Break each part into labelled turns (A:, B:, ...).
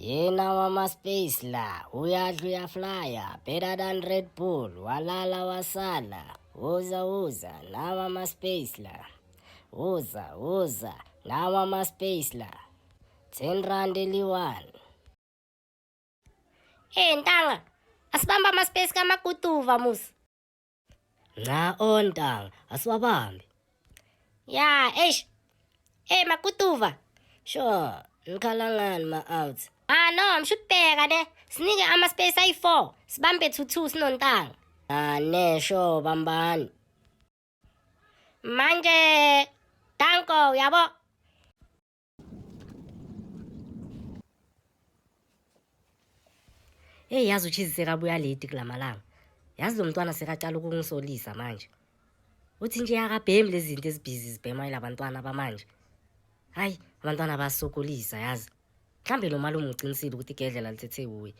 A: Yena wama-space la, uyadla uyaflya, better than Red Bull, walala wasala. Uza, nawa ama-space la. Uza, nawa ama-space la. 10 rand eli-1.
B: Ntanga, asibamba ama-space kaMakutuva musa.
A: Ntanga, asiwabambi.
B: Ya, Makutuva.
A: Sure, ngikhalangani ma-out.
B: No, mshubheka ne. Sinike ama-space ayi-4. Sibambe 2-2 sinontanga.
A: Sure, bambani.
B: Manje, Danko, uyabo?
A: Yazi uChizi sekabuya late kulamalanga. Yazi lo mntwana sekacala ukungisolisa manje. Uthi nje akabhemi lezi zinto ezibhizi zibhema yilabantwana bamanje. Hayi, abantwana basokolisa yazi. Mhlambe lo malume uqinisile ukuthi igedlela lithethe kuye.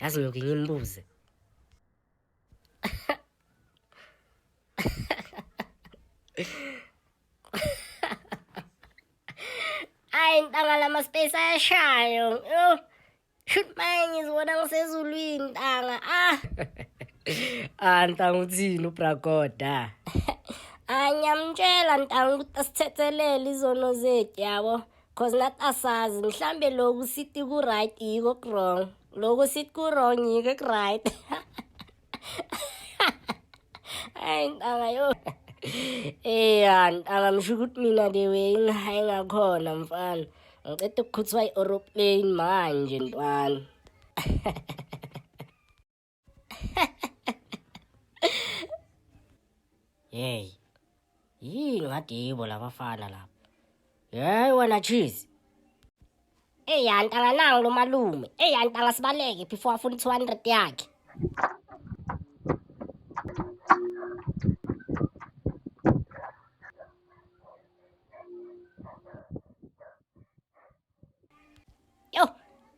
A: Yazi nyoke ngimbuze.
B: Ntanga lama-space ayashayo. Shoot manje ngizibona ngisezulwini ntanga.
A: Ntanga uthini uBragoda?
B: Ngiyamtshela ntanga ukuthi asithethelele izono zethu yabo. Cause nathi asazi mhlambe lokhu sithi ku-right yiko ku-wrong. Lokhu sithi ku-wrong yiko ku-right. Ntanga yo.
A: Ntanga msho ukuthi mina the way ngakhona mfana. Ngicela ukukhuthwa i-aeroplane manje ntwana. Yini ngathi yibo labafana lapha. Wena Cheese.
B: Ntanga nangu lo malume. Ntanga sibaleke before afuna 200 yakhe.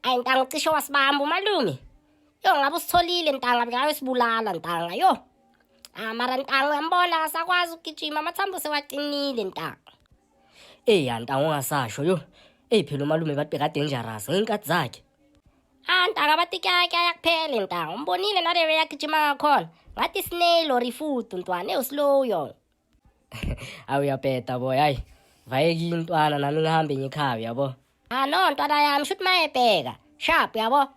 B: Ntanga ucishe wasibamba umalume. Ngabe usitholile ntanga ngabe sibulala ntanga mara ntanga uyambona akasakwazi ukugijima amathambo sewaqinile ntanga.
A: Ntanga ungasasho phela umalume bathi dangerous ngeenkathi zakhe.
B: Ntanga bathi kya kuphele ntanga. Umbonile nalewe yagijima ngakhona. Ngathi snail or ifudu ntwana slow yo.
A: Awuyapeta boy hayi. Vayeki intwana nami ngihambe ngikhaya yabo.
B: No ntwana yami shoot mayebheka. Sharp yabo.